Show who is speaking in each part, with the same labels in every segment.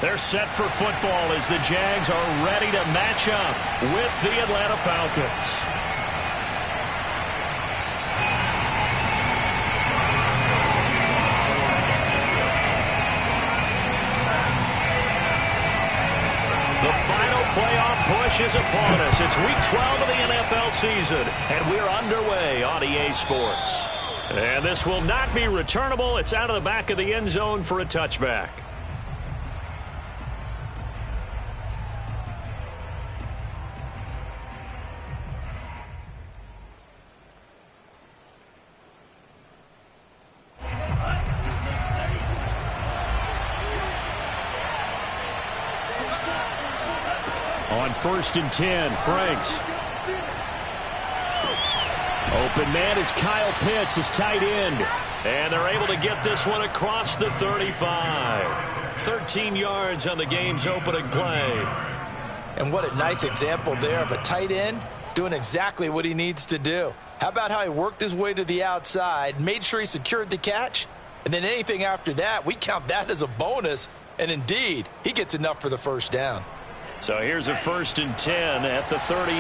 Speaker 1: They're set for football as the Jags are ready to match up with the Atlanta Falcons. The final playoff push is upon us. It's week 12 of the NFL season, and we're underway on EA Sports. And this will not be returnable. It's out of the back of the end zone for a touchback. On 1st and 10, Franks. Open man is Kyle Pitts, his tight end. And they're able to get this one across the 35. 13 yards on the game's opening play.
Speaker 2: And what a nice example there of a tight end doing exactly what he needs to do. How about how he worked his way to the outside, made sure he secured the catch, and then anything after that, we count that as a bonus. And indeed, he gets enough for the first down.
Speaker 1: So here's a 1st and 10 at the 38.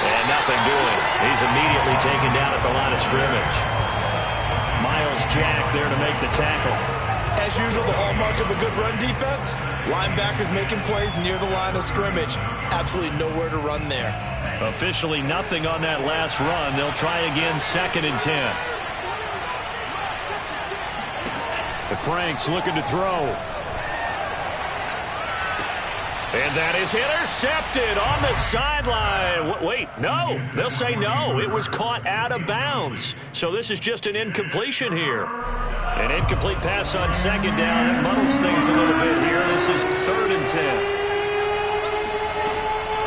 Speaker 1: And nothing doing. He's immediately taken down at the line of scrimmage. Miles Jack there to make the tackle.
Speaker 3: As usual, the hallmark of a good run defense, linebackers making plays near the line of scrimmage. Absolutely nowhere to run there.
Speaker 1: Officially nothing on that last run. They'll try again 2nd and 10. Franks looking to throw. And that is intercepted on the sideline. Wait, no. They'll say no. It was caught out of bounds. So this is just an incompletion here. An incomplete pass on 2nd down. That muddles things a little bit here. This is 3rd and 10.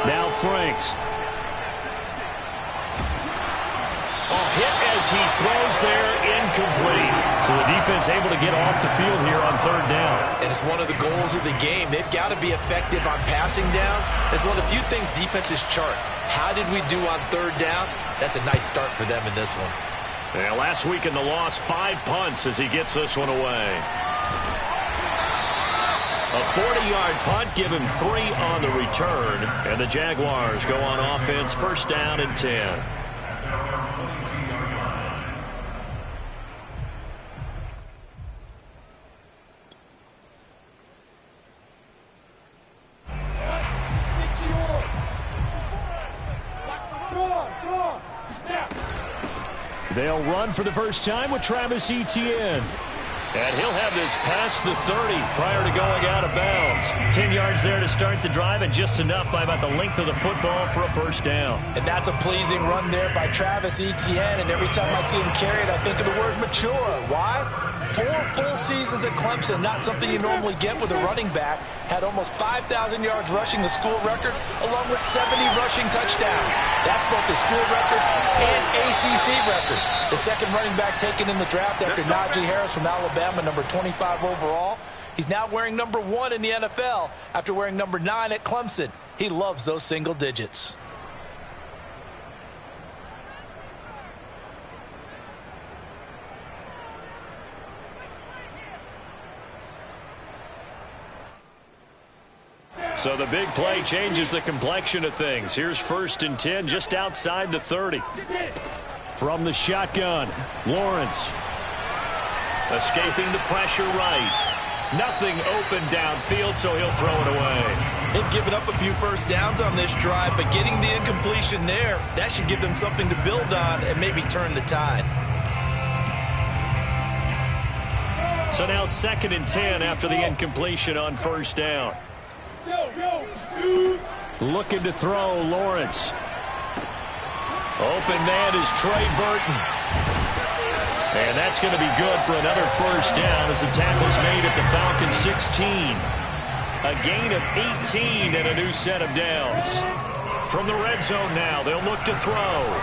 Speaker 1: Now Franks. Hit as he throws there, incomplete. So the defense able to get off the field here on 3rd down.
Speaker 2: And it's one of the goals of the game. They've got to be effective on passing downs. It's one of the few things defenses chart. How did we do on 3rd down? That's a nice start for them in this one.
Speaker 1: Yeah, last week in the loss, 5 punts as he gets this one away. A 40-yard punt, give him 3 on the return. And the Jaguars go on offense, 1st down and 10. They'll run for the first time with Travis Etienne. And he'll have this past the 30 prior to going out of bounds. 10 yards there to start the drive, and just enough by about the length of the football for a 1st down.
Speaker 2: And that's a pleasing run there by Travis Etienne. And every time I see him carry it, I think of the word mature. Why? 4 full seasons at Clemson, not something you normally get with a running back. Had almost 5,000 yards rushing, the school record, along with 70 rushing touchdowns. That's both the school record and ACC record. The second running back taken in the draft after Najee Harris from Alabama, number 25 overall. He's now wearing number 1 in the NFL after wearing number 9 at Clemson. He loves those single digits.
Speaker 1: So the big play changes the complexion of things. Here's 1st and 10 just outside the 30. From the shotgun, Lawrence. Escaping the pressure right. Nothing open downfield, so he'll throw it away.
Speaker 3: They've given up a few first downs on this drive, but getting the incompletion there, that should give them something to build on and maybe turn the tide.
Speaker 1: So now 2nd and 10 after the incompletion on 1st down. Looking to throw, Lawrence. Open man is Trey Burton. And that's going to be good for another 1st down as the tackle's made at the Falcons 16. A gain of 18 and a new set of downs. From the red zone now, they'll look to throw.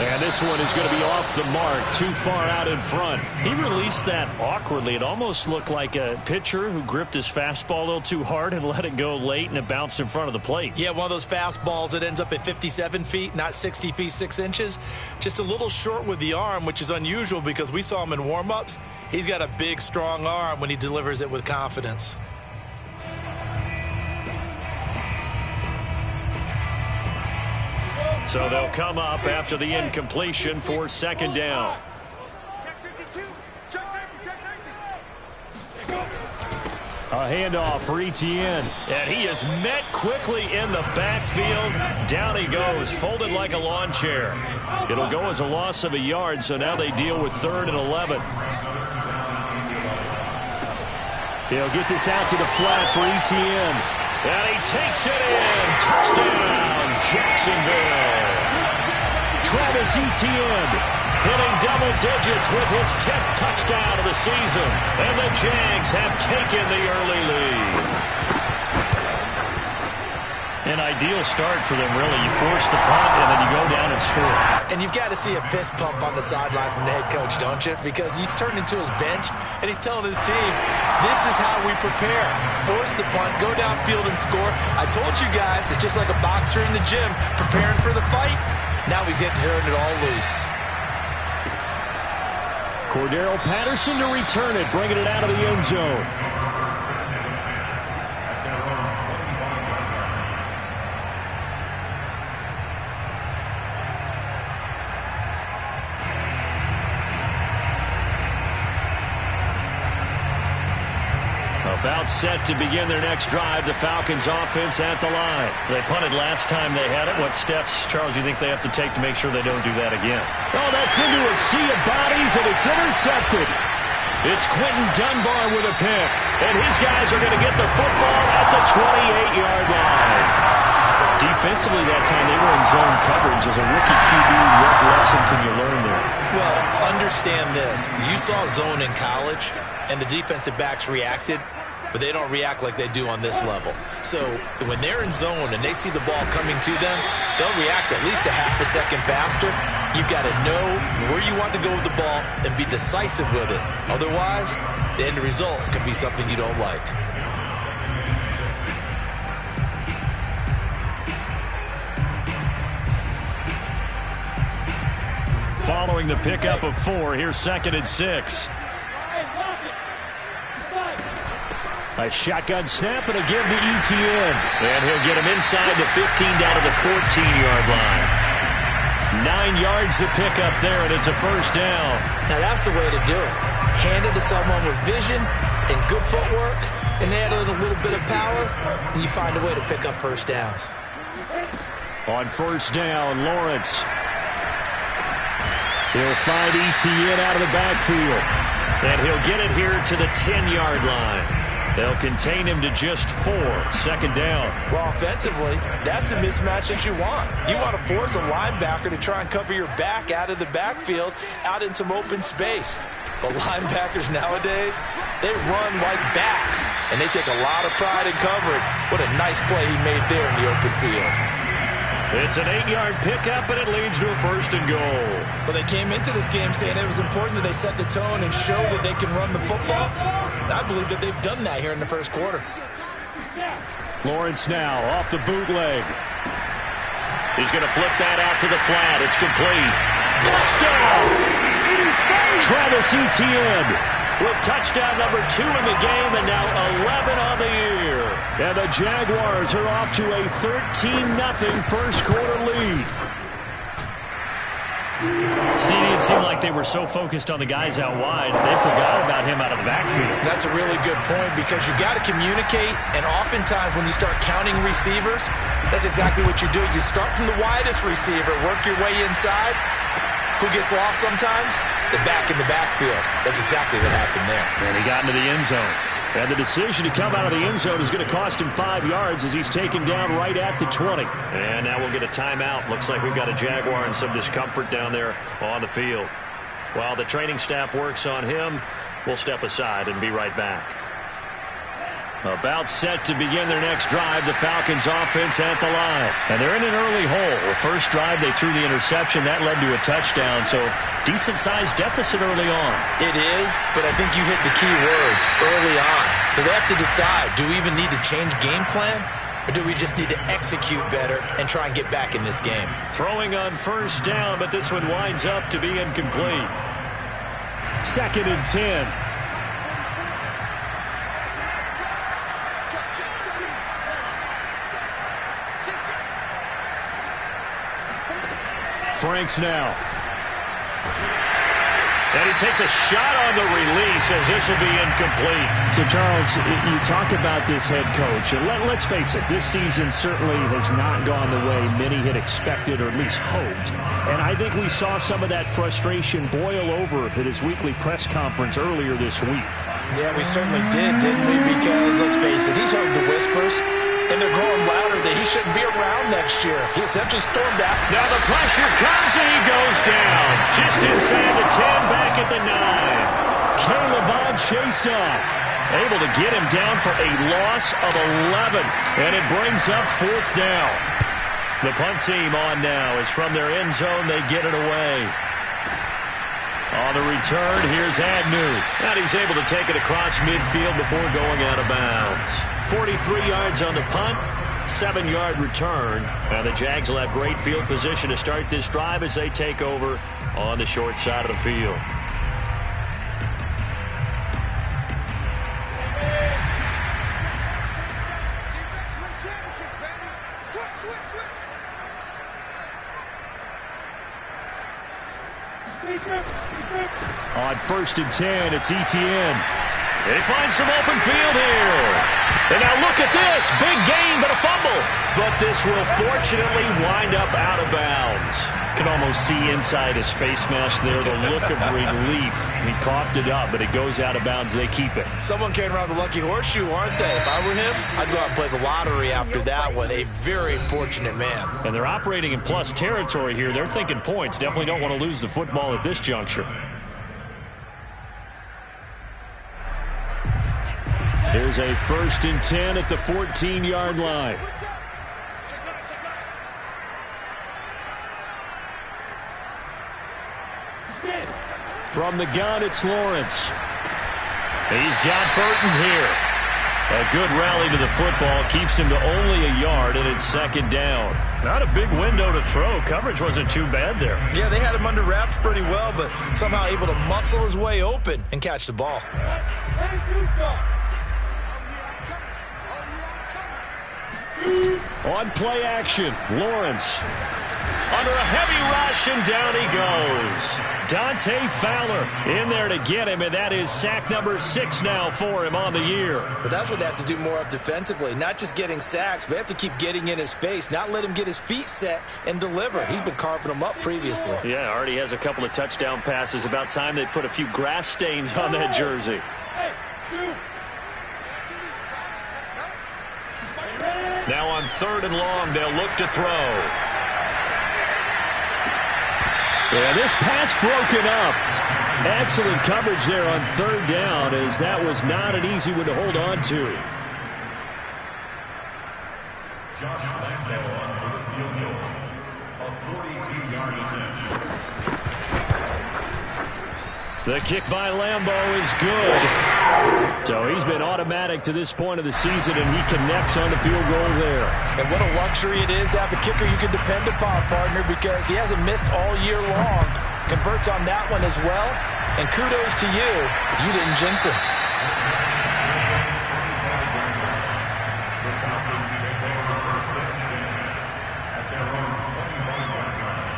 Speaker 1: And this one is going to be off the mark, too far out in front. He released that awkwardly. It almost looked like a pitcher who gripped his fastball a little too hard and let it go late, and it bounced in front of the plate.
Speaker 2: Yeah, one of those fastballs that ends up at 57 feet, not 60 feet, 6 inches. Just a little short with the arm, which is unusual because we saw him in warm-ups. He's got a big, strong arm when he delivers it with confidence.
Speaker 1: So they'll come up after the incompletion for second down. A handoff for Etienne. And he is met quickly in the backfield. Down he goes, folded like a lawn chair. It'll go as a loss of a yard, so now they deal with 3rd and 11. He'll get this out to the flat for Etienne. And he takes it in. Touchdown, Jacksonville. Travis Etienne hitting double digits with his 10th touchdown of the season. And the Jags have taken the early lead. An ideal start for them, really. You force the punt, and then you go down and score.
Speaker 2: And you've got to see a fist pump on the sideline from the head coach, don't you? Because he's turned into his bench, and he's telling his team, this is how we prepare. Force the punt, go downfield and score. I told you guys, it's just like a boxer in the gym preparing for the fight. Now we get to turn it all loose.
Speaker 1: Cordero Patterson to return it, bringing it out of the end zone. About set to begin their next drive. The Falcons offense at the line. They punted last time they had it. What steps, Charles, you think they have to take to make sure they don't do that again? Oh, that's into a sea of bodies, and it's intercepted. It's Quentin Dunbar with a pick. And his guys are going to get the football at the 28-yard line. Defensively that time, they were in zone coverage. As a rookie QB, what lesson can you learn there?
Speaker 2: Well, understand this. You saw zone in college, and the defensive backs reacted, but they don't react like they do on this level. So when they're in zone and they see the ball coming to them, they'll react at least a half a second faster. You've got to know where you want to go with the ball and be decisive with it. Otherwise, the end result can be something you don't like.
Speaker 1: Following the pickup of 4, here's 2nd and 6. A shotgun snap and a give to Etienne. And he'll get him inside the 15 down to the 14-yard line. 9 yards to pick up there, and it's a first down.
Speaker 2: Now that's the way to do it. Hand it to someone with vision and good footwork, and add in a little bit of power, and you find a way to pick up first downs.
Speaker 1: On first down, Lawrence. He'll find Etienne out of the backfield. And he'll get it here to the 10-yard line. They'll contain him to just 4. Second down.
Speaker 2: Well, offensively, that's the mismatch that you want. You want to force a linebacker to try and cover your back out of the backfield, out in some open space. But linebackers nowadays, they run like backs, and they take a lot of pride in covering. What a nice play he made there in the open field.
Speaker 1: It's an 8-yard pickup, and it leads to a 1st and goal.
Speaker 2: Well, they came into this game saying it was important that they set the tone and show that they can run the football. And I believe that they've done that here in the first quarter.
Speaker 1: Lawrence now off the bootleg. He's going to flip that out to the flat. It's complete. Touchdown! Travis Etienne with touchdown number 2 in the game, and now 11 on the year. And the Jaguars are off to a 13-0 first quarter lead. See, it seemed like they were so focused on the guys out wide, they forgot about him out of the backfield.
Speaker 2: That's a really good point, because you got to communicate, and oftentimes when you start counting receivers, that's exactly what you do. You start from the widest receiver, work your way inside. Who gets lost sometimes? The back in the backfield. That's exactly what happened there.
Speaker 1: And he got into the end zone. And the decision to come out of the end zone is going to cost him 5 yards as he's taken down right at the 20. And now we'll get a timeout. Looks like we've got a Jaguar in some discomfort down there on the field. While the training staff works on him, we'll step aside and be right back. About set to begin their next drive, the Falcons offense at the line. And they're in an early hole. The first drive, they threw the interception. That led to a touchdown, so decent-sized deficit early on.
Speaker 2: It is, but I think you hit the key words, early on. So they have to decide, do we even need to change game plan? Or do we just need to execute better and try and get back in this game?
Speaker 1: Throwing on first down, but this one winds up to be incomplete. 2nd and 10. Franks now. And he takes a shot on the release as this will be incomplete.
Speaker 4: So, Charles, you talk about this head coach, and let's face it, this season certainly has not gone the way many had expected or at least hoped. And I think we saw some of that frustration boil over at his weekly press conference earlier this week.
Speaker 2: Yeah, we certainly did, didn't we? Because, let's face it, he's heard the whispers, and they're growing louder that he shouldn't be around next year. He essentially stormed out.
Speaker 1: Now the pressure comes, and he goes down. Just inside the 10, back at the 9.
Speaker 4: Caleb Chase-up,
Speaker 1: able to get him down for a loss of 11. And it brings up 4th down. The punt team on now is from their end zone. They get it away. On the return, here's Agnew. And he's able to take it across midfield before going out of bounds. 43 yards on the punt, 7-yard return. Now the Jags will have great field position to start this drive as they take over on the short side of the field.
Speaker 4: On 1st and 10, it's Etienne.
Speaker 1: They find some open field here. And now look at this. Big gain, but a fumble. But this will fortunately wind up out of bounds. Can almost see inside his face mask there the look of relief. He coughed it up, but it goes out of bounds. They keep it.
Speaker 2: Someone carrying around the lucky horseshoe, aren't they? If I were him, I'd go out and play the lottery after that one. A very fortunate man.
Speaker 1: And they're operating in plus territory here. They're thinking points. Definitely don't want to lose the football at this juncture.
Speaker 4: Here's a 1st and 10 at the 14-yard line. From the gun, it's Lawrence.
Speaker 1: He's got Burton here. A good rally to the football keeps him to only a yard, and it's 2nd down. Not a big window to throw. Coverage wasn't too bad there.
Speaker 2: Yeah, they had him under wraps pretty well, but somehow able to muscle his way open and catch the ball.
Speaker 4: On play action, Lawrence.
Speaker 1: Under a heavy rush, and down he goes. Dante Fowler in there to get him, and that is sack number 6 now for him on the year.
Speaker 2: But that's what they have to do more of defensively. Not just getting sacks, but they have to keep getting in his face, not let him get his feet set and deliver. He's been carving them up previously.
Speaker 1: Yeah, already has a couple of touchdown passes. About time they put a few grass stains on that jersey. Now on 3rd and long, they'll look to throw.
Speaker 4: Yeah, this pass broken up. Excellent coverage there on 3rd down, as that was not an easy one to hold on to.
Speaker 5: Josh Lambo for the field goal. A 42-yard attempt.
Speaker 1: The kick by Lambo is good.
Speaker 4: So he's been automatic to this point of the season, and he connects on the field goal there.
Speaker 2: And what a luxury it is to have a kicker you can depend upon, partner, because he hasn't missed all year long. Converts on that one as well. And kudos to you. You didn't jinx him.
Speaker 5: The Falcons take over first and 10 at their own 25-yard line.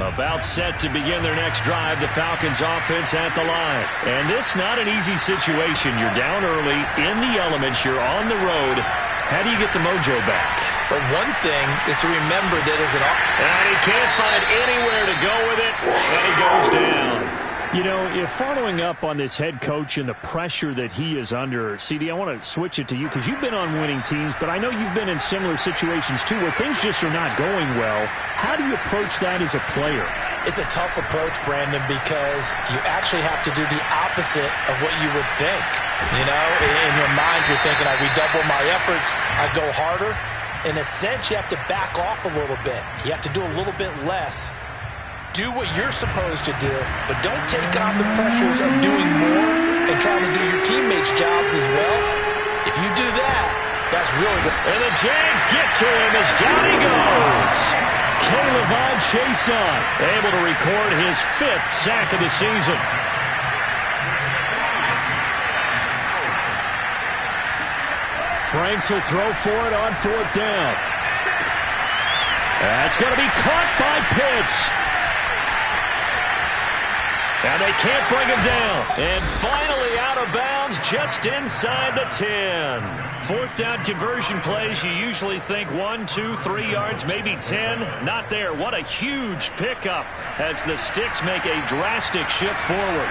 Speaker 1: About set to begin their next drive, the Falcons offense at the line. And this not an easy situation. You're down early, in the elements, you're on the road. How do you get the mojo back?
Speaker 2: But one thing is to remember that as an...
Speaker 1: And he can't find anywhere to go with it, and he goes down.
Speaker 4: You know, if following up on this head coach and the pressure that he is under, CD, I want to switch it to you because you've been on winning teams, but I know you've been in similar situations too where things just are not going well. How do you approach that as a player?
Speaker 2: It's a tough approach, Brandon, because you actually have to do the opposite of what you would think. You know, in your mind, you're thinking, I redouble my efforts, I go harder. In a sense, you have to back off a little bit. You have to do a little bit less. Do what you're supposed to do, but don't take on the pressures of doing more and trying to do your teammates' jobs as well. If you do that, that's really good.
Speaker 1: And the Jags get to him as down he goes.
Speaker 4: K'Lavon Chaisson
Speaker 1: able to record his 5th sack of the season.
Speaker 4: Franks will throw for it on 4th down. That's going to be caught by Pitts.
Speaker 1: And they can't bring him down. And finally out of bounds just inside the 10. 4th down conversion plays, you usually think 1, 2, 3 yards, maybe 10. Not there. What a huge pickup as the Sticks make a drastic shift forward.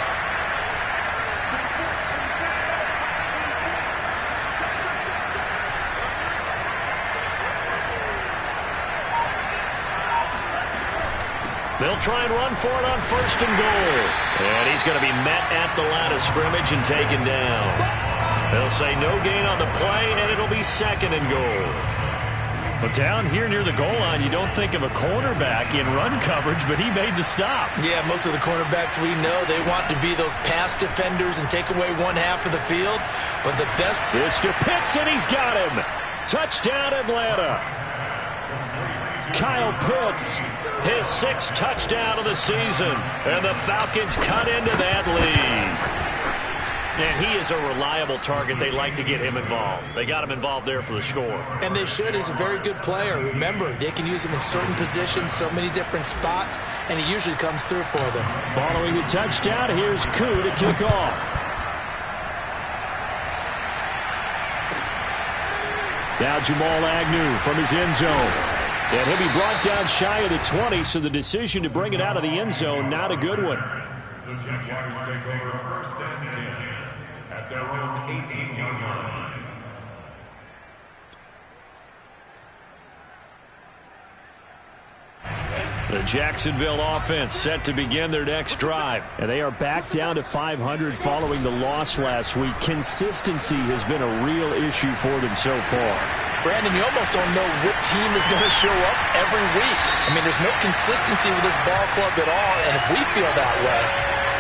Speaker 1: They'll try and run for it on 1st and goal. And he's going to be met at the line of scrimmage and taken down. They'll say no gain on the play, and it'll be 2nd and goal.
Speaker 4: But down here near the goal line, you don't think of a cornerback in run coverage, but he made the stop.
Speaker 2: Yeah, most of the cornerbacks we know, they want to be those pass defenders and take away one half of the field. But the best...
Speaker 4: Mr. Pitts, and he's got him. Touchdown, Atlanta. Kyle Pitts,
Speaker 1: his 6th touchdown of the season. And the Falcons cut into that lead. And he is a reliable target. They like to get him involved. They got him involved there for the score.
Speaker 2: And they should. He's a very good player. Remember, they can use him in certain positions, so many different spots, and he usually comes through for them.
Speaker 4: Following the touchdown, here's Koo to kick off. Now Jamal Agnew from his end zone. And he'll be brought down shy of the 20, so the decision to bring it out of the end zone, not a good one.
Speaker 5: The Jaguars take over 1st and 10 at their own 18-yard line.
Speaker 1: The Jacksonville offense set to begin their next drive.
Speaker 4: And they are back down to 500 following the loss last week. Consistency has been a real issue for them so far.
Speaker 2: Brandon, you almost don't know what team is going to show up every week. I mean, there's no consistency with this ball club at all, and if we feel that way,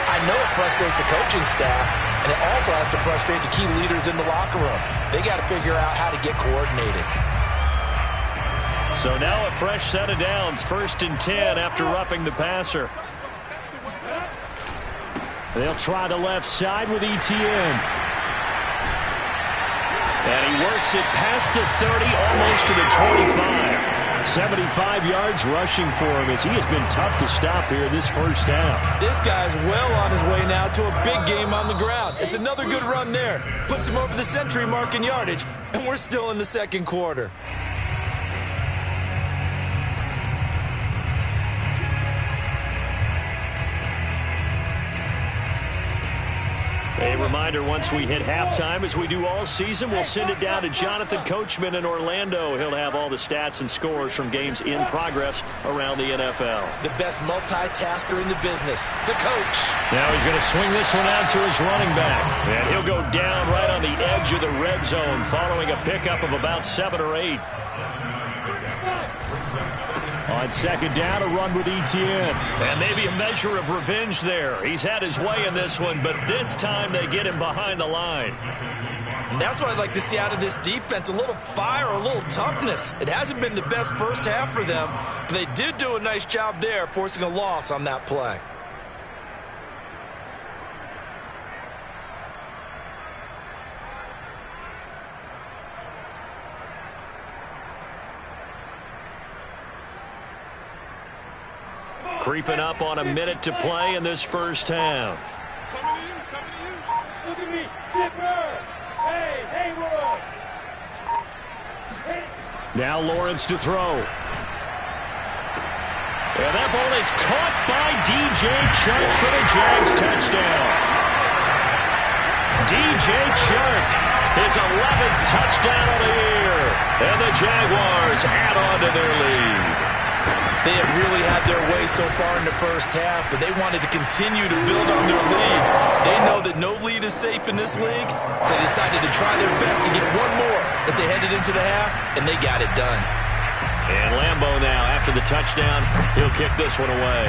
Speaker 2: I know it frustrates the coaching staff, and it also has to frustrate the key leaders in the locker room. They got to figure out how to get coordinated.
Speaker 1: So now a fresh set of downs, 1st and 10 after roughing the passer.
Speaker 4: They'll try the left side with Etienne.
Speaker 1: And he works it past the 30, almost to the 25.
Speaker 4: 75 yards rushing for him as he has been tough to stop here this first half.
Speaker 2: This guy's well on his way now to a big game on the ground. It's another good run there. Puts him over the century mark in yardage, and we're still in the 2nd quarter.
Speaker 1: A reminder, once we hit halftime, as we do all season, we'll send it down to Jonathan Coachman in Orlando. He'll have all the stats and scores from games in progress around the NFL.
Speaker 2: The best multitasker in the business, the coach.
Speaker 1: Now he's going to swing this one out to his running back. And he'll go down right on the edge of the red zone following a pickup of about 7 or 8.
Speaker 4: On 2nd down, a run with Etienne.
Speaker 1: And maybe a measure of revenge there. He's had his way in this one, but this time they get him behind the line.
Speaker 2: And that's what I'd like to see out of this defense, a little fire, a little toughness. It hasn't been the best first half for them, but they did do a nice job there, forcing a loss on that play.
Speaker 1: Creeping up on a minute to play in this first half.
Speaker 6: Coming to you. Look at me. Zipper. Hey, Hayward.
Speaker 4: Now Lawrence to throw.
Speaker 1: And that ball is caught by DJ Chark for the Jags touchdown. DJ Chark, his 11th touchdown of the year. And the Jaguars add on to their lead.
Speaker 3: They have really had their way so far in the first half, but they wanted to continue to build on their lead. They know that no lead is safe in this league, so they decided to try their best to get one more as they headed into the half, and they got it done.
Speaker 1: And Lambeau now, after the touchdown, he'll kick this one away.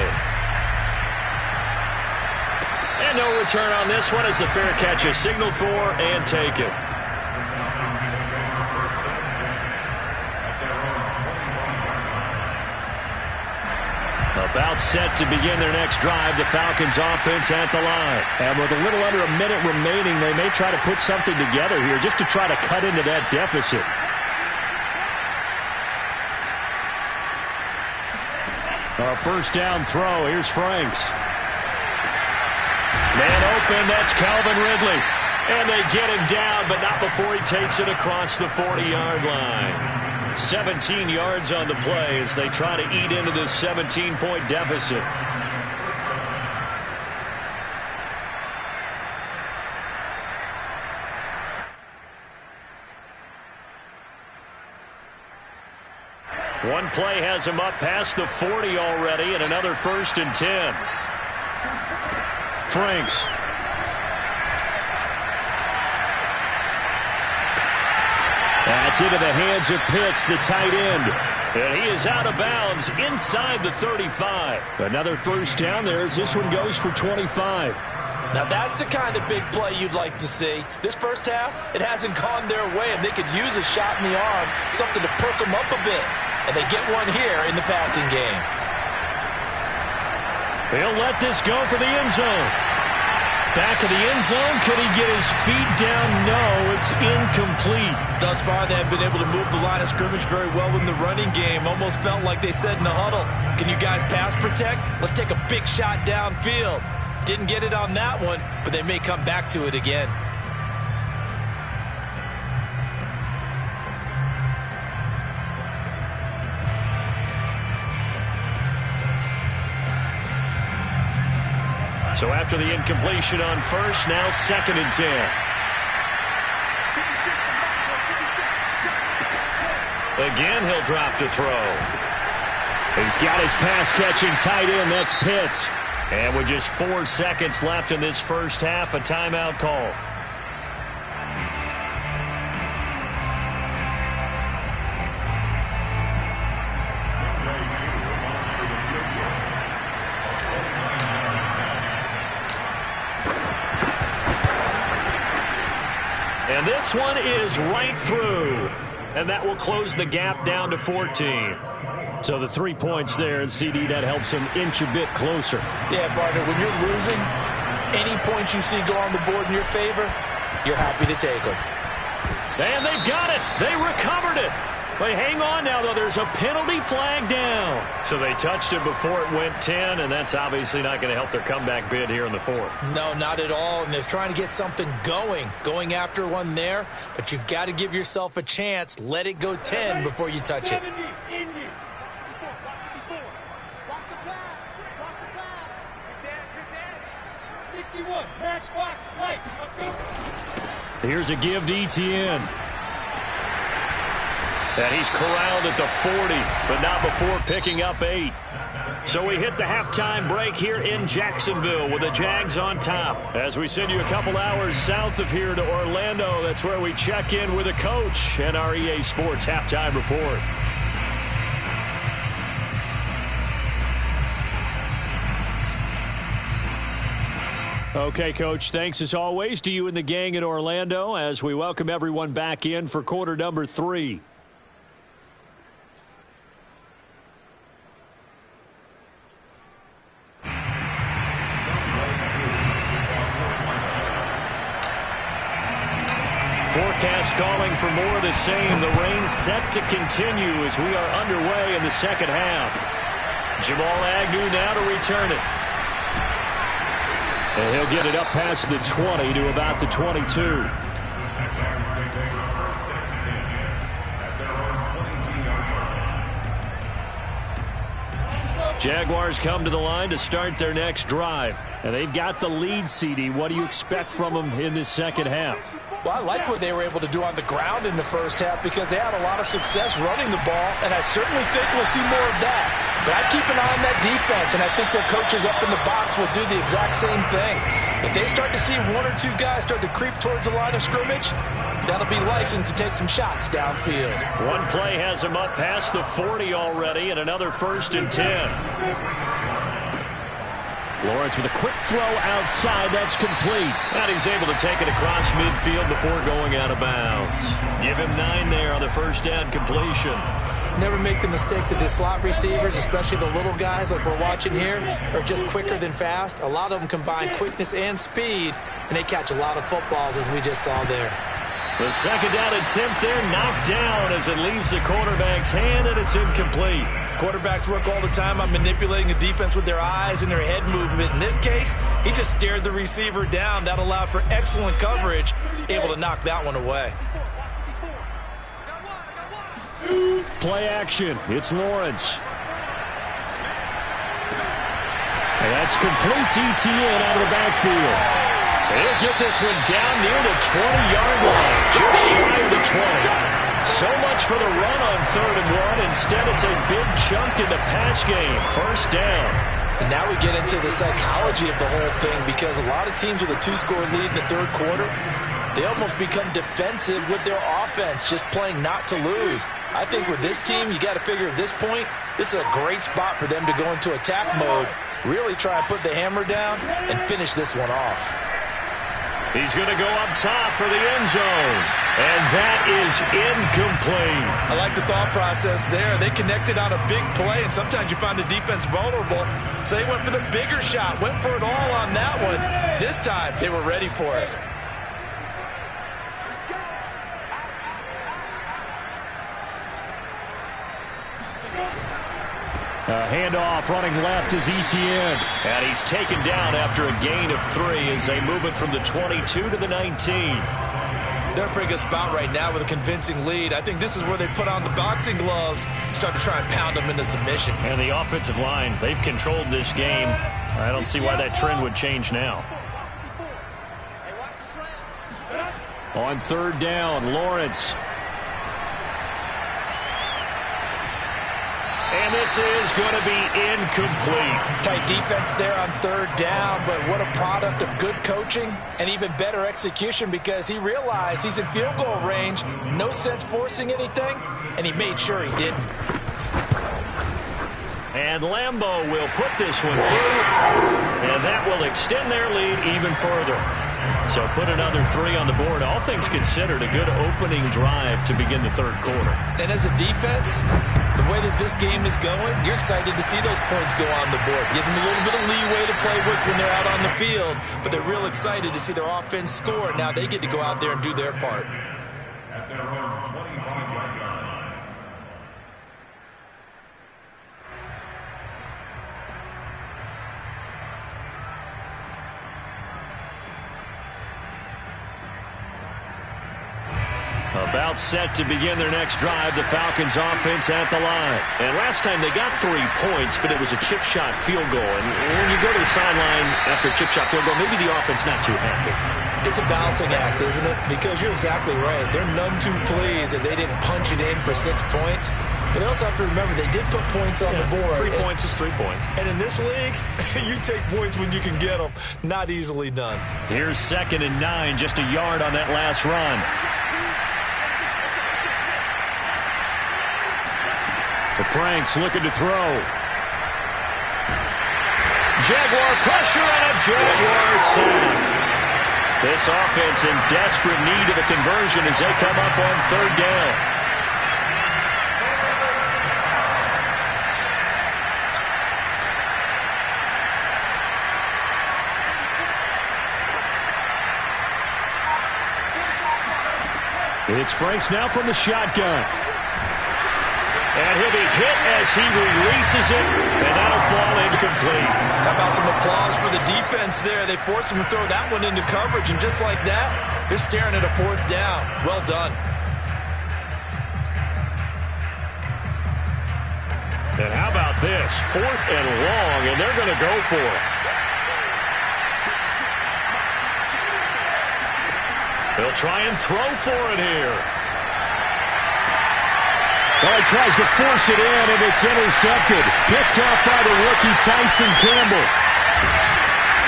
Speaker 1: And no return on this one as the fair catch is signaled for and taken. About set to begin their next drive, the Falcons offense at the line.
Speaker 4: And with a little under a minute remaining, they may try to put something together here just to try to cut into that deficit. A first down throw. Here's Franks.
Speaker 1: Man open, that's Calvin Ridley. And they get him down, but not before he takes it across the 40-yard line. 17 yards on the play as they try to eat into this 17-point deficit. One play has him up past the 40 already, and another 1st and 10.
Speaker 4: Franks. That's into the hands of Pitts, the tight end.
Speaker 1: And he is out of bounds inside the 35.
Speaker 4: Another first down there as this one goes for 25.
Speaker 2: Now that's the kind of big play you'd like to see. This first half, it hasn't gone their way, and they could use a shot in the arm, something to perk them up a bit. And they get one here in the passing game.
Speaker 1: He'll let this go for the end zone. Back of the end zone. Could he get his feet down? No, it's incomplete.
Speaker 3: Thus far, they have been able to move the line of scrimmage very well in the running game. Almost felt like they said in the huddle, can you guys pass protect? Let's take a big shot downfield. Didn't get it on that one, but they may come back to it again.
Speaker 1: So after the incompletion on first, now 2nd and 10. Again, he'll drop to throw.
Speaker 4: He's got his pass-catching tight end. That's Pitts.
Speaker 1: And with just 4 seconds left in this first half, a timeout call. And this one is right through. And that will close the gap down to 14.
Speaker 4: So the 3 points there, and CD, that helps him inch a bit closer.
Speaker 2: Yeah, partner, when you're losing, any points you see go on the board in your favor, you're happy to take them.
Speaker 1: And they've got it. They recovered it. But hang on now, though. There's a penalty flag down. So they touched it before it went 10, and that's obviously not going to help their comeback bid here in the 4th.
Speaker 2: No, not at all. And they're trying to get something going after one there. But you've got to give yourself a chance. Let it go 10 before you touch it.
Speaker 6: 61, matchbox, light.
Speaker 4: Here's a give to Etienne.
Speaker 1: And he's corralled at the 40, but not before picking up 8. So we hit the halftime break here in Jacksonville with the Jags on top. As we send you a couple hours south of here to Orlando, that's where we check in with the coach and our EA Sports halftime report.
Speaker 4: Okay, Coach, thanks as always to you and the gang in Orlando as we welcome everyone back in for quarter number 3.
Speaker 1: Forecast calling for more of the same. The rain set to continue as we are underway in the second half. Jamal Agnew now to return it.
Speaker 4: And he'll get it up past the 20 to about the 22.
Speaker 1: Jaguars come to the line to start their next drive.
Speaker 4: And they've got the lead, CD. What do you expect from them in this second half?
Speaker 2: Well, I like what they were able to do on the ground in the first half because they had a lot of success running the ball, and I certainly think we'll see more of that. But I keep an eye on that defense, and I think their coaches up in the box will do the exact same thing. If they start to see one or two guys start to creep towards the line of scrimmage, that'll be licensed to take some shots downfield.
Speaker 1: One play has him up past the 40 already, and another 1st and 10.
Speaker 4: Lawrence with a quick throw outside. That's complete.
Speaker 1: And he's able to take it across midfield before going out of bounds. Give him 9 there on the first down completion.
Speaker 2: Never make the mistake that the slot receivers, especially the little guys like we're watching here, are just quicker than fast. A lot of them combine quickness and speed, and they catch a lot of footballs, as we just saw there.
Speaker 1: The second down attempt there knocked down as it leaves the quarterback's hand, and it's incomplete.
Speaker 3: Quarterbacks work all the time on manipulating a defense with their eyes and their head movement. In this case, he just stared the receiver down. That allowed for excellent coverage, able to knock that one away.
Speaker 4: Play action. It's Lawrence. And that's complete to ETN out of the backfield.
Speaker 1: He'll get this one down near the 20-yard line, just shy of the 20. So much for the run on 3rd and 1. Instead, it's a big chunk in the pass game. First down.
Speaker 2: And now we get into the psychology of the whole thing because a lot of teams with a 2-score lead in the third quarter, they almost become defensive with their offense, just playing not to lose. I think with this team, you got to figure at this point, this is a great spot for them to go into attack mode, really try and put the hammer down and finish this one off.
Speaker 1: He's going to go up top for the end zone. And that is incomplete.
Speaker 3: I like the thought process there. They connected on a big play, and sometimes you find the defense vulnerable. So they went for the bigger shot, went for it all on that one. This time, they were ready for it.
Speaker 4: Handoff running left is ETN.
Speaker 1: And he's taken down after a gain of 3 as they move it from the 22 to the 19.
Speaker 3: They're in a pretty good spot right now with a convincing lead. I think this is where they put on the boxing gloves and start to try and pound them into submission.
Speaker 1: And the offensive line, they've controlled this game. I don't see why that trend would change now.
Speaker 4: On 3rd down, Lawrence.
Speaker 1: And this is going to be incomplete.
Speaker 2: Tight defense there on 3rd down, but what a product of good coaching and even better execution because he realized he's in field goal range, no sense forcing anything, and he made sure he didn't.
Speaker 1: And Lambeau will put this one through, and that will extend their lead even further. So put another 3 on the board. All things considered, a good opening drive to begin the third quarter.
Speaker 3: And as a defense, the way that this game is going, you're excited to see those points go on the board. Gives them a little bit of leeway to play with when they're out on the field, but they're real excited to see their offense score. Now they get to go out there and do their part.
Speaker 5: At their own 25-yard line.
Speaker 1: About set to begin their next drive, the Falcons offense at the line. And last time they got 3 points, but it was a chip shot field goal. And when you go to the sideline after a chip shot field goal, maybe the offense not too happy.
Speaker 3: It's a balancing act, isn't it? Because you're exactly right. They're none too pleased that they didn't punch it in for 6 points. But they also have to remember they did put points on the board.
Speaker 1: 3 points is 3 points.
Speaker 3: And in this league, you take points when you can get them. Not easily done.
Speaker 1: Here's 2nd and 9, just a yard on that last run.
Speaker 4: Franks looking to throw.
Speaker 1: Jaguar pressure and a Jaguar sack. This offense in desperate need of a conversion as they come up on 3rd down.
Speaker 4: It's Franks now from the shotgun.
Speaker 1: And he'll be hit as he releases it, and that'll fall incomplete.
Speaker 3: How about some applause for the defense there? They forced him to throw that one into coverage, and just like that, they're staring at a 4th down. Well done.
Speaker 1: And how about this. 4th and long, and they're going to go for it. They'll try and throw for it here.
Speaker 4: Well, he tries to force it in, and it's intercepted. Picked off by the rookie Tyson Campbell.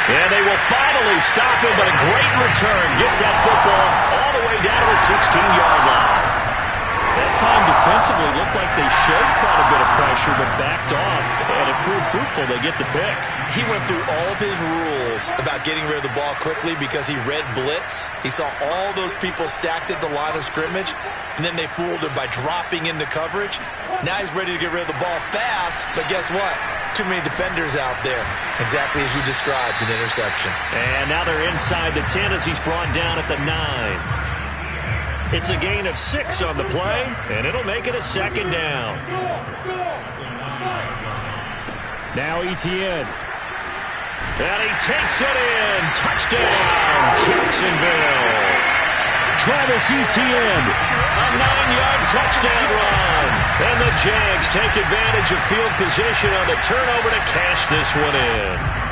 Speaker 1: And they will finally stop him, but a great return. Gets that football all the way down to the 16-yard line. That time defensively looked like they showed quite a bit of pressure, but backed off, and it proved fruitful. They get the pick.
Speaker 3: He went through all of his rules about getting rid of the ball quickly because he read blitz. He saw all those people stacked at the line of scrimmage, and then they fooled him by dropping into coverage. Now he's ready to get rid of the ball fast, but guess what? Too many defenders out there. Exactly as you described, an interception.
Speaker 1: And now they're inside the 10 as he's brought down at the 9. It's a gain of 6 on the play, and it'll make it a 2nd down.
Speaker 4: Now Etienne.
Speaker 1: And he takes it in. Touchdown, Jacksonville.
Speaker 4: Travis Etienne.
Speaker 1: A 9-yard touchdown run. And the Jags take advantage of field position on the turnover to cash this one in.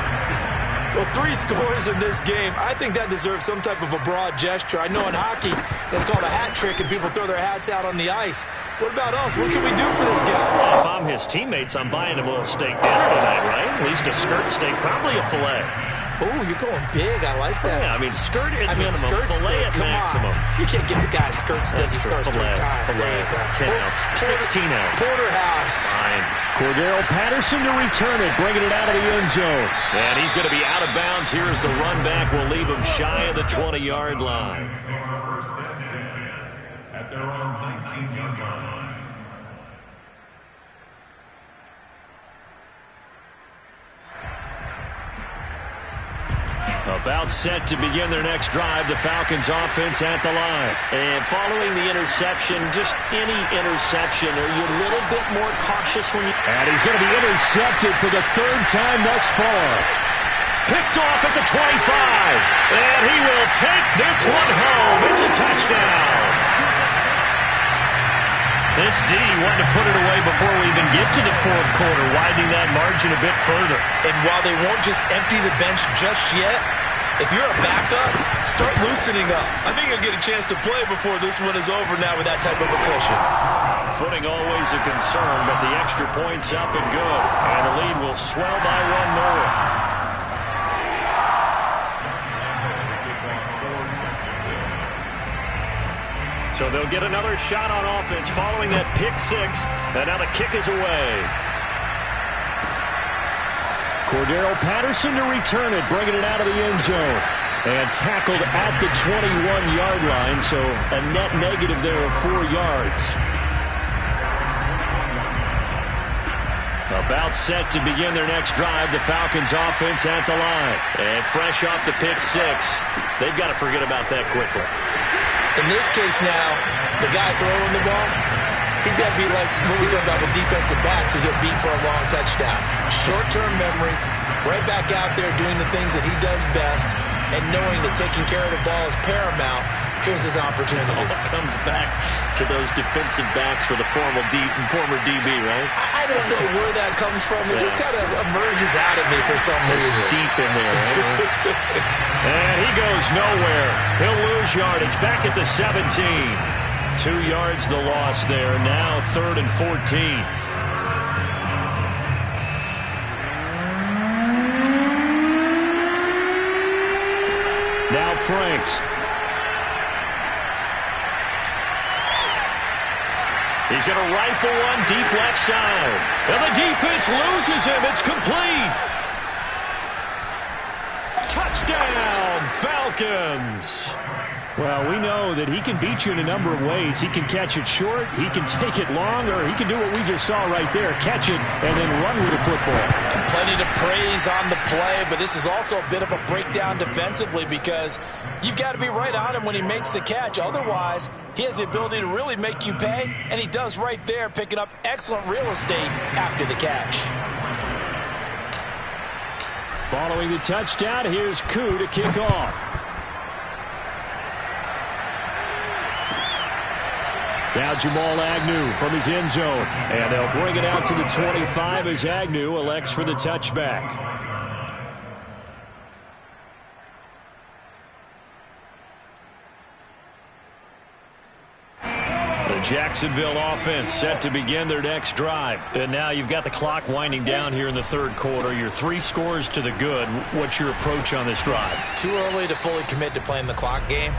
Speaker 3: Well, 3 scores in this game. I think that deserves some type of a broad gesture. I know in hockey, that's called a hat trick, and people throw their hats out on the ice. What about us? What can we do for this guy?
Speaker 1: Well, if I'm his teammates, I'm buying him a little steak dinner tonight, right? At least a skirt steak, probably a filet.
Speaker 3: Oh, you're going big. I like that.
Speaker 1: Yeah, I mean, skirt at minimum,
Speaker 3: skirt
Speaker 1: filet
Speaker 3: steak.
Speaker 1: at
Speaker 3: Come
Speaker 1: maximum.
Speaker 3: on. You can't give the guy a skirt steak. He scores 3 times.
Speaker 1: Filet, 10 ounce, 16 ounce.
Speaker 3: Porterhouse.
Speaker 1: Fine.
Speaker 4: Cordero Patterson to return it, bringing it out of the end zone.
Speaker 1: And he's going to be out of bounds. Here's the run back. Will leave him shy of the 20-yard line.
Speaker 5: First and 10 at their own 19-yard line.
Speaker 1: About set to begin their next drive, the Falcons offense at the line. And following the interception, just any interception, are you a little bit more cautious when you...
Speaker 4: And he's going to be intercepted for the 3rd time thus far.
Speaker 1: Picked off at the 25. And he will take this one home. It's a touchdown. This D wanted to put it away before we even get to the 4th quarter, widening that margin a bit further.
Speaker 3: And while they won't just empty the bench just yet, if you're a backup, start loosening up. I think you'll get a chance to play before this one is over now with that type of a cushion.
Speaker 1: Footing always a concern, but the extra point's up and good. And the lead will swell by 1 more. So they'll get another shot on offense following that pick 6. And now the kick is away.
Speaker 4: Cordero Patterson to return it, bringing it out of the end zone. And tackled at the 21-yard line, so a net negative there of 4 yards. About set to begin their next drive, the Falcons offense at the line. And fresh off the pick 6, they've got to forget about that quickly.
Speaker 3: In this case now, the guy throwing the ball, he's got to be like what we talk about with defensive backs who get beat for a long touchdown. Short-term memory, right back out there doing the things that he does best, and knowing that taking care of the ball is paramount. Here's his opportunity.
Speaker 1: It all comes back to those defensive backs for the former DB, right?
Speaker 3: I don't know where that comes from. It just kind of emerges out of me for some reason.
Speaker 1: Deep in there. Right? And he goes nowhere. He'll lose yardage back at the 17. 2 yards the loss there. Now 3rd and 14.
Speaker 4: Now Franks.
Speaker 1: He's going to rifle one deep left side. And the defense loses him. It's complete. Touchdown, Falcons.
Speaker 4: Well, we know that he can beat you in a number of ways. He can catch it short, he can take it long, or he can do what we just saw right there, catch it and then run with the football.
Speaker 2: And plenty to praise on the play, but this is also a bit of a breakdown defensively because you've got to be right on him when he makes the catch. Otherwise, he has the ability to really make you pay, and he does right there, picking up excellent real estate after the catch.
Speaker 4: Following the touchdown, here's Koo to kick off. Now Jamal Agnew from his end zone. And they'll bring it out to the 25 as Agnew elects for the touchback. Jacksonville offense set to begin their next drive. And now you've got the clock winding down here in the third quarter. You're 3 scores to the good. What's your approach on this drive?
Speaker 3: Too early to fully commit to playing the clock game.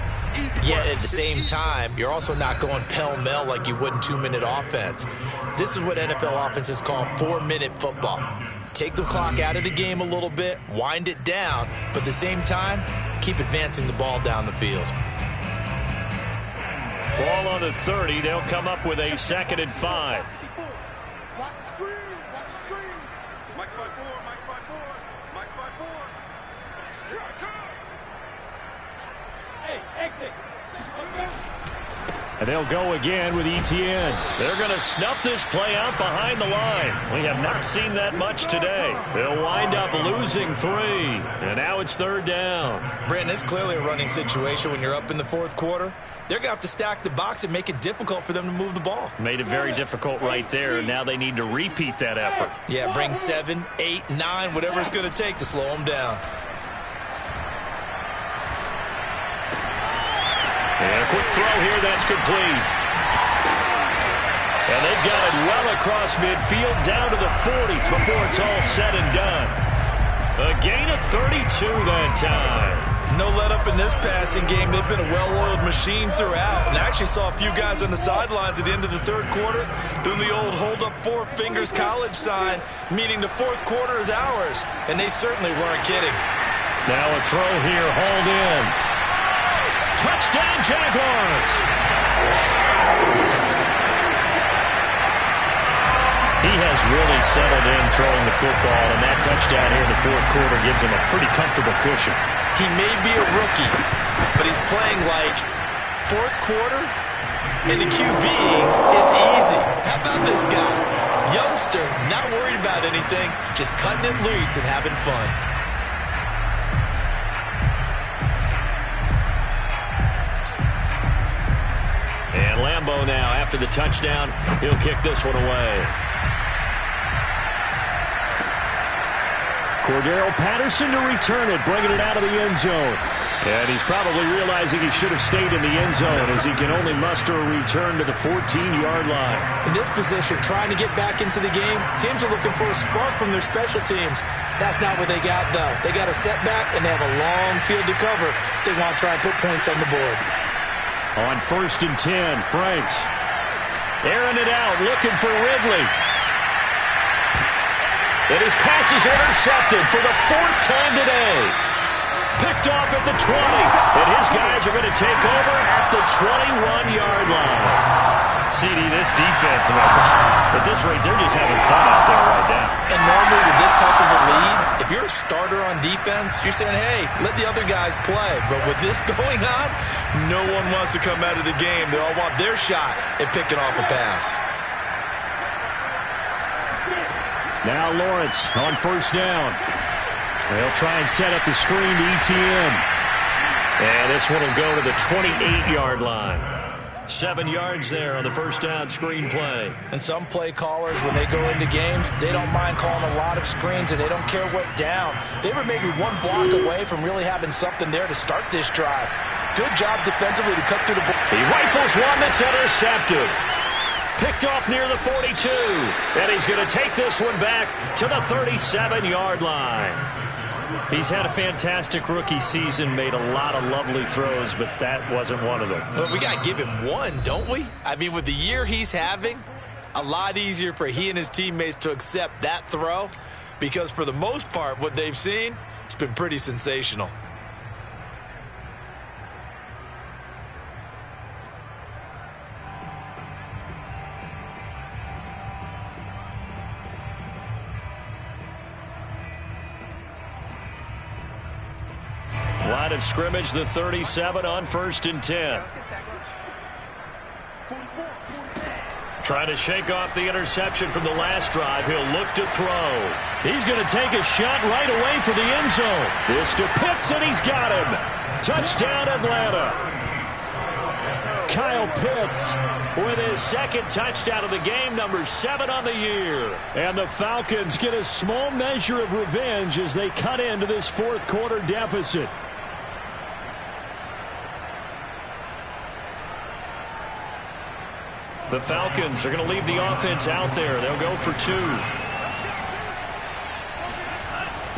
Speaker 3: Yet at the same time, you're also not going pell-mell like you would in 2-minute offense. This is what NFL offenses call 4-minute football. Take the clock out of the game a little bit, wind it down, but at the same time, keep advancing the ball down the field.
Speaker 1: Ball on the 30. They'll come up with a 2nd and 5.
Speaker 6: Watch screen. Watch screen. Mike's by 4. Mike's by 4. Mike's by 4. Hey, exit.
Speaker 4: And they'll go again with Etienne.
Speaker 1: They're going to snuff this play out behind the line. We have not seen that much today. They'll wind up losing 3. And now it's 3rd down.
Speaker 3: Brandon, it's clearly a running situation when you're up in the 4th quarter. They're going to have to stack the box and make it difficult for them to move the ball.
Speaker 1: Made it very difficult right there. Now they need to repeat that effort.
Speaker 3: Yeah, bring 7, 8, 9, whatever it's going to take to slow them down.
Speaker 1: And a quick throw here, that's complete. And they've got it well across midfield down to the 40 before it's all said and done. A gain of 32 that time.
Speaker 3: No let up in this passing game. They've been a well-oiled machine throughout. And I actually saw a few guys on the sidelines at the end of the 3rd quarter doing the old hold up 4 fingers college sign, meaning the 4th quarter is ours. And they certainly weren't kidding.
Speaker 1: Now a throw here, hauled in. Touchdown, Jaguars! He has really settled in throwing the football, and that touchdown here in the 4th quarter gives him a pretty comfortable cushion.
Speaker 3: He may be a rookie, but he's playing like 4th quarter, and the QB is easy. How about this guy? Youngster, not worried about anything, just cutting it loose and having fun.
Speaker 1: And Lambeau now, after the touchdown, he'll kick this one away.
Speaker 4: Cordero Patterson to return it, bringing it out of the end zone. And he's probably realizing he should have stayed in the end zone as he can only muster a return to the 14-yard line.
Speaker 3: In this position, trying to get back into the game, teams are looking for a spark from their special teams. That's not what they got, though. They got a setback, and they have a long field to cover if they want to try and put points on the board.
Speaker 4: On 1st and 10, Franks. Airing it out, looking for Ridley.
Speaker 1: And his pass is intercepted for the 4th time today. Picked off at the 20. And his guys are going to take over at the 21-yard line. CD, this defense, at this rate, they're just having fun out there right now.
Speaker 3: And normally with this type of a lead, if you're a starter on defense, you're saying, hey, let the other guys play. But with this going on, no one wants to come out of the game. They all want their shot at picking off a pass.
Speaker 4: Now Lawrence on 1st down. They'll try and set up the screen to Etienne.
Speaker 1: And this one will go to the 28-yard line. 7 yards there on the 1st down screen play.
Speaker 2: And some play callers, when they go into games, they don't mind calling a lot of screens, and they don't care what down. They were maybe 1 block away from really having something there to start this drive. Good job defensively to cut through the ball.
Speaker 1: He rifles one that's intercepted. Picked off near the 42. And he's going to take this one back to the 37-yard line. He's had a fantastic rookie season, made a lot of lovely throws, but that wasn't one of them.
Speaker 3: But we got to give him one, don't we? I mean, with the year he's having, a lot easier for he and his teammates to accept that throw, because for the most part, what they've seen, it's been pretty sensational.
Speaker 1: Line of scrimmage, the 37 on 1st and 10. Trying to shake off the interception from the last drive. He'll look to throw.
Speaker 4: He's going to take a shot right away for the end zone. This to Pitts, and he's got him. Touchdown, Atlanta. Kyle Pitts
Speaker 1: with his second touchdown of the game, number 7 on the year.
Speaker 4: And the Falcons get a small measure of revenge as they cut into this fourth quarter deficit.
Speaker 1: The Falcons are going to leave the offense out there. They'll go for 2.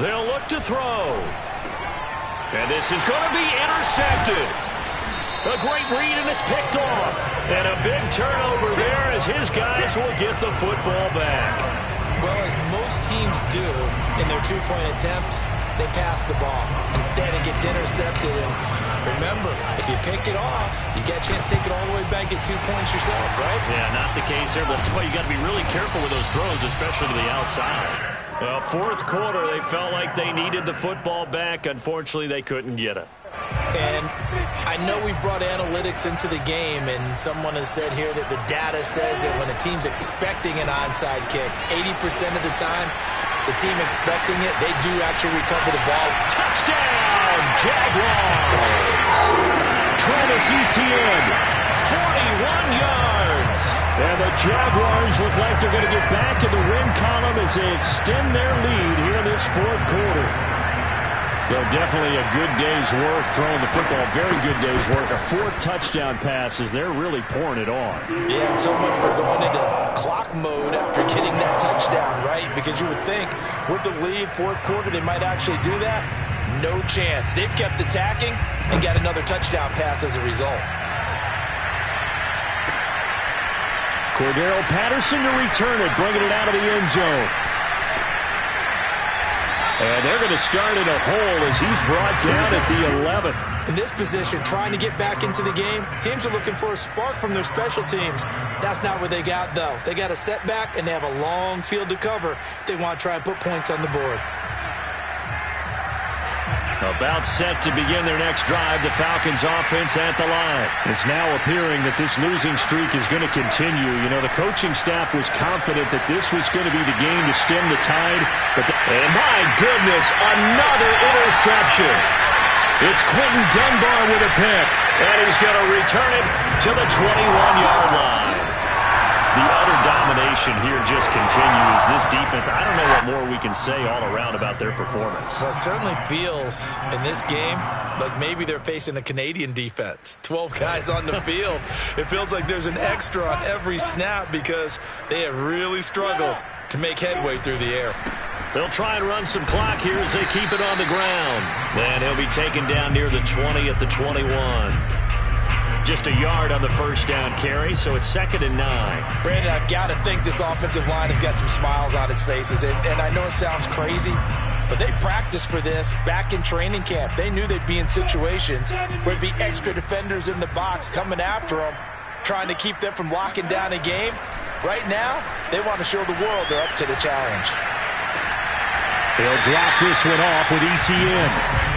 Speaker 1: They'll look to throw. And this is going to be intercepted. A great read, and it's picked off. And a big turnover there as his guys will get the football back.
Speaker 2: Well, as most teams do in their two-point attempt, they pass the ball. Instead, it gets intercepted. And remember, if you pick it off, you get a chance to take it all the way back, get 2 points yourself, right?
Speaker 1: Yeah, not the case here. That's why you got to be really careful with those throws, especially to the outside. Well, fourth quarter, they felt like they needed the football back. Unfortunately, they couldn't get it.
Speaker 2: And I know we brought analytics into the game, and someone has said here that the data says that when a team's expecting an onside kick, 80% of the time, the team expecting it, they do actually recover the ball.
Speaker 1: Touchdown, Jaguars!
Speaker 4: Travis Etienne,
Speaker 1: 41 yards.
Speaker 4: And the Jaguars look like they're going to get back in the win column as they extend their lead here in this fourth quarter. So definitely a good day's work throwing the football. Very good day's work. A 4th touchdown pass as they're really pouring it on.
Speaker 2: Yeah, and so much for going into clock mode after getting that touchdown, right? Because you would think with the lead, fourth quarter, they might actually do that. No chance. They've kept attacking and got another touchdown pass as a result.
Speaker 4: Cordero Patterson to return it, bringing it out of the end zone. And they're going to start in a hole as he's brought down at the 11.
Speaker 2: In this position, trying to get back into the game, teams are looking for a spark from their special teams. That's not what they got, though. They got a setback, and they have a long field to cover if they want to try and put points on the board.
Speaker 4: About set to begin their next drive, the Falcons offense at the line. It's now appearing that this losing streak is going to continue. You know, the coaching staff was confident that this was going to be the game to stem the tide.
Speaker 1: And my goodness, another interception. It's Quentin Dunbar with a pick. And he's going to return it to the 21-yard line. The utter domination here just continues. This defense, I don't know what more we can say all around about their performance.
Speaker 2: Well, it certainly feels in this game like maybe they're facing a Canadian defense. 12 guys on the field. It feels like there's an extra on every snap because they have really struggled to make headway through the air.
Speaker 1: They'll try and run some clock here as they keep it on the ground. And he'll be taken down near the 20 at the 21. Just a yard on the first down carry, so it's 2nd and 9.
Speaker 2: Brandon, I've got to think this offensive line has got some smiles on its faces. And I know it sounds crazy, but they practiced for this back in training camp. They knew they'd be in situations where there'd be extra defenders in the box coming after them, trying to keep them from locking down a game. Right now, they want to show the world they're up to the challenge.
Speaker 4: They'll drop this one off with Etienne.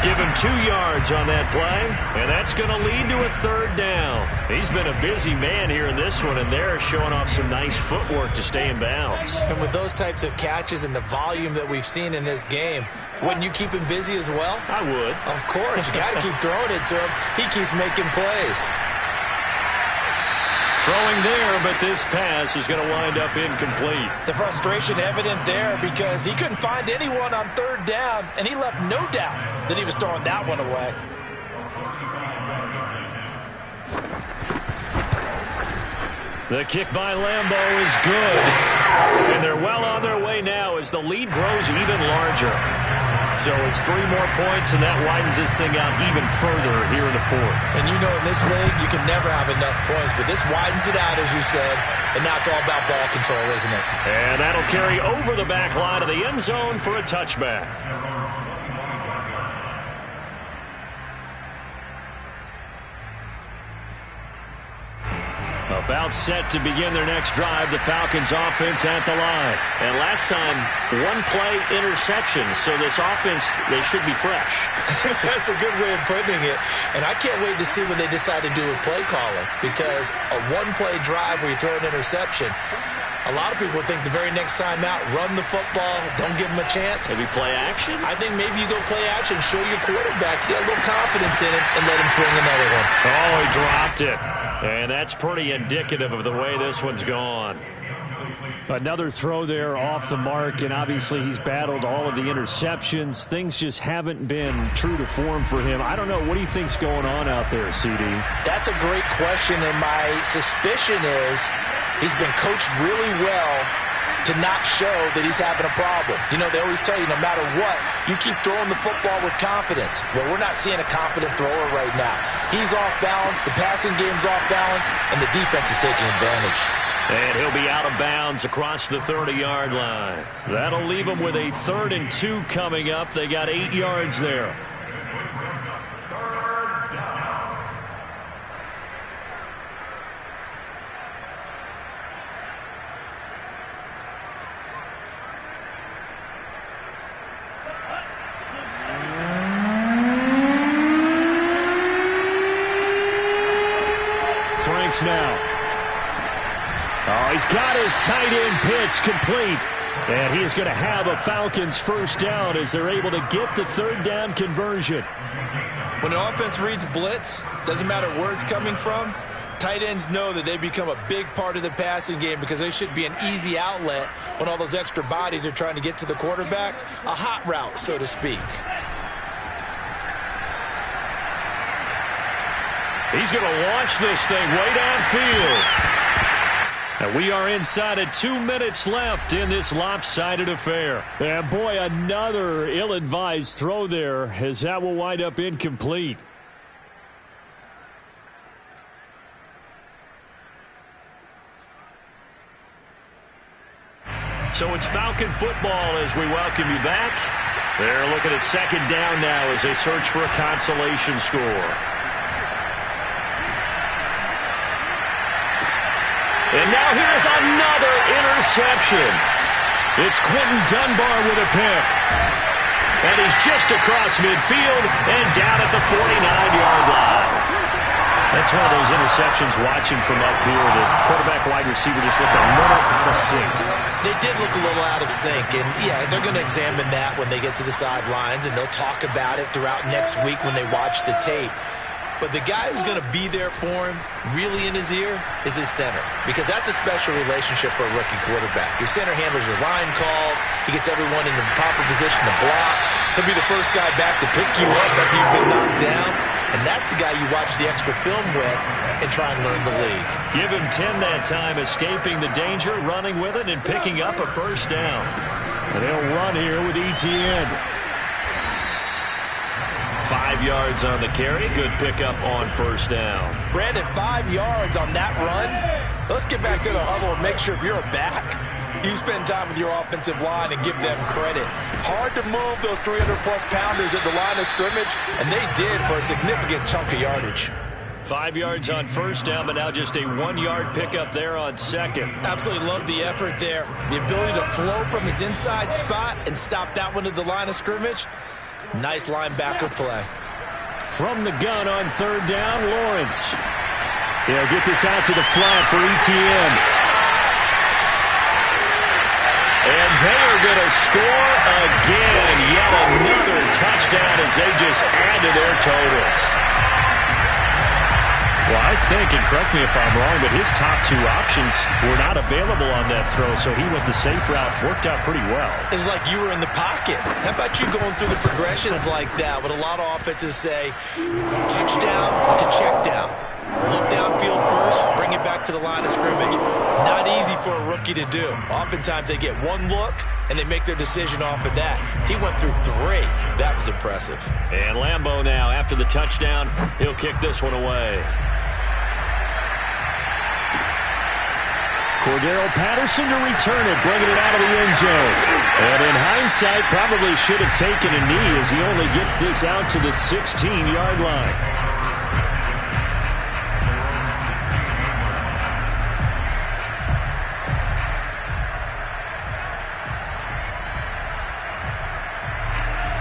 Speaker 1: Give him 2 yards on that play, and that's going to lead to a 3rd down. He's been a busy man here in this one, and they're showing off some nice footwork to stay in bounds.
Speaker 2: And with those types of catches and the volume that we've seen in this game, wouldn't you keep him busy as well?
Speaker 1: I would.
Speaker 2: Of course. You got to keep throwing it to him. He keeps making plays.
Speaker 1: Throwing there, but this pass is going to wind up incomplete.
Speaker 2: The frustration evident there because he couldn't find anyone on 3rd down, and he left no doubt that he was throwing that one away.
Speaker 1: The kick by Lambeau is good. And they're well on their way now as the lead grows even larger. So it's 3 more points, and that widens this thing out even further here in the 4th.
Speaker 2: And you know in this league, you can never have enough points, but this widens it out, as you said, and now it's all about ball control, isn't it?
Speaker 1: And that'll carry over the back line of the end zone for a touchback. About set to begin their next drive, the Falcons offense at the line. And last time, 1-play interception, so this offense, they should be fresh.
Speaker 2: That's a good way of putting it. And I can't wait to see what they decide to do with play calling, because a 1-play drive where you throw an interception, a lot of people think the very next time out, run the football, don't give them a chance.
Speaker 1: Maybe play action?
Speaker 2: I think maybe you go play action, show your quarterback, get a little confidence in it, and let him fling another one.
Speaker 1: Oh, he dropped it. And that's pretty indicative of the way this one's gone.
Speaker 4: Another throw there off the mark, and obviously he's battled all of the interceptions. Things just haven't been true to form for him. I don't know. What do you think's going on out there, CD?
Speaker 2: That's a great question, and my suspicion is he's been coached really well to not show that he's having a problem. You know, they always tell you no matter what, you keep throwing the football with confidence. Well, we're not seeing a confident thrower right now. He's off balance, the passing game's off balance, and the defense is taking advantage.
Speaker 1: And he'll be out of bounds across the 30-yard line. That'll leave him with a 3rd and 2 coming up. They got 8 yards there.
Speaker 4: Franks now. Oh, he's got his tight end pitch complete. And he is going to have a Falcons first down as they're able to get the 3rd down conversion.
Speaker 3: When the offense reads blitz, doesn't matter where it's coming from, tight ends know that they become a big part of the passing game because they should be an easy outlet when all those extra bodies are trying to get to the quarterback. A hot route, so to speak.
Speaker 1: He's going to launch this thing way downfield. And we are inside of 2 minutes left in this lopsided affair.
Speaker 4: And boy, another ill-advised throw there as that will wind up incomplete.
Speaker 1: So it's Falcon football as we welcome you back. They're looking at 2nd down now as they search for a consolation score. And now here's another interception. It's Quentin Dunbar with a pick. And he's just across midfield and down at the 49-yard line. That's one of those interceptions watching from up here. The quarterback wide receiver just looked a little out of sync.
Speaker 3: They did look a little out of sync, and yeah, they're going to examine that when they get to the sidelines, and they'll talk about it throughout next week when they watch the tape. But the guy who's going to be there for him, really in his ear, is his center. Because that's a special relationship for a rookie quarterback. Your center handles your line calls. He gets everyone in the proper position to block. He'll be the first guy back to pick you up after you've been knocked down. And that's the guy you watch the extra film with and try and learn the league.
Speaker 1: Give him 10 that time, escaping the danger, running with it, and picking up a first down.
Speaker 4: And they'll run here with ETN.
Speaker 1: 5 yards on the carry. Good pickup on first down.
Speaker 2: Brandon, 5 yards on that run. Let's get back to the huddle and make sure if you're a back, you spend time with your offensive line and give them credit. Hard to move those 300-plus pounders at the line of scrimmage, and they did for a significant chunk of yardage.
Speaker 1: 5 yards on first down, but now just a 1-yard pickup there on 2nd.
Speaker 3: Absolutely love the effort there. The ability to flow from his inside spot and stop that one at the line of scrimmage. Nice linebacker play.
Speaker 4: From the gun on 3rd down, Lawrence. They'll get this out to the flat for ETN.
Speaker 1: And they are going to score again. Yet another touchdown as they just add to their totals.
Speaker 4: Well, I think, and correct me if I'm wrong, but his top 2 options were not available on that throw, so he went the safe route. Worked out pretty well.
Speaker 3: It was like you were in the pocket. How about you going through the progressions like that? What a lot of offenses say, touchdown to check down. Look downfield first, bring it back to the line of scrimmage. Not easy for a rookie to do. Oftentimes they get one look, and they make their decision off of that. He went through 3. That was impressive.
Speaker 1: And Lambeau now, after the touchdown, he'll kick this one away.
Speaker 4: Cordero Patterson to return it, bringing it out of the end zone. And in hindsight, probably should have taken a knee as he only gets this out to the 16-yard line.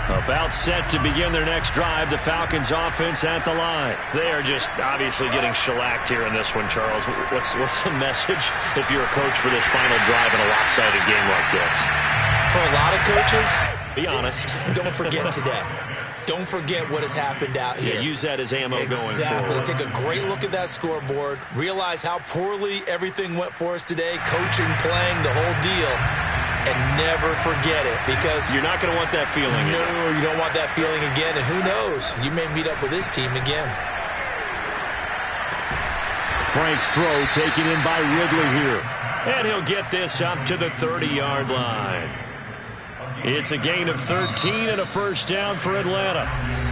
Speaker 4: About set to begin their next drive, the Falcons offense at the line.
Speaker 1: They are just obviously getting shellacked here in this one, Charles. What's the message if you're a coach for this final drive in a lopsided game like this?
Speaker 3: For a lot of coaches,
Speaker 1: be honest.
Speaker 3: don't forget today. don't forget what has happened out here.
Speaker 1: Yeah, use that as ammo going forward.
Speaker 3: Exactly. Take a great look at that scoreboard. Realize how poorly everything went for us today, coaching, playing, the whole deal. And never forget it, because
Speaker 1: you're not going to want that feeling.
Speaker 3: No, you don't want that feeling again. And who knows? You may meet up with this team again.
Speaker 4: Frank's throw taken in by Ridley here.
Speaker 1: And he'll get this up to the 30-yard line. It's a gain of 13 and a first down for Atlanta.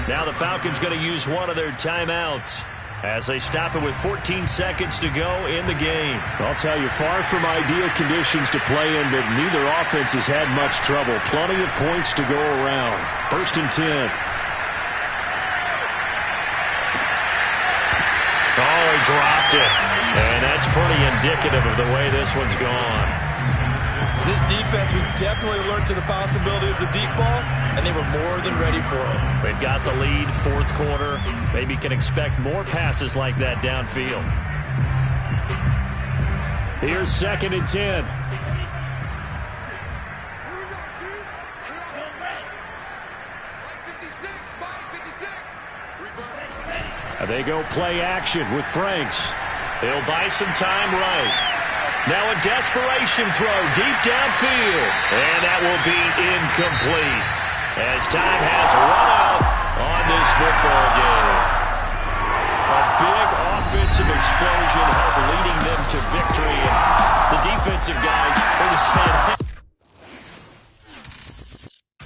Speaker 1: Now the Falcons going to use one of their timeouts as they stop it with 14 seconds to go in the game.
Speaker 4: I'll tell you, far from ideal conditions to play in, but neither offense has had much trouble. Plenty of points to go around. 1st and 10.
Speaker 1: Oh, he dropped it. And that's pretty indicative of the way this one's gone.
Speaker 3: This defense was definitely alert to the possibility of the deep ball, and they were more than ready for it.
Speaker 1: They've got the lead, 4th quarter. Maybe can expect more passes like that downfield.
Speaker 4: Here's 2nd and 10. They go play action with Franks.
Speaker 1: They'll buy some time right. Now a desperation throw deep downfield. And that will be incomplete as time has run out on this football game. A big offensive explosion helped leading them to victory. And the defensive guys, they just said,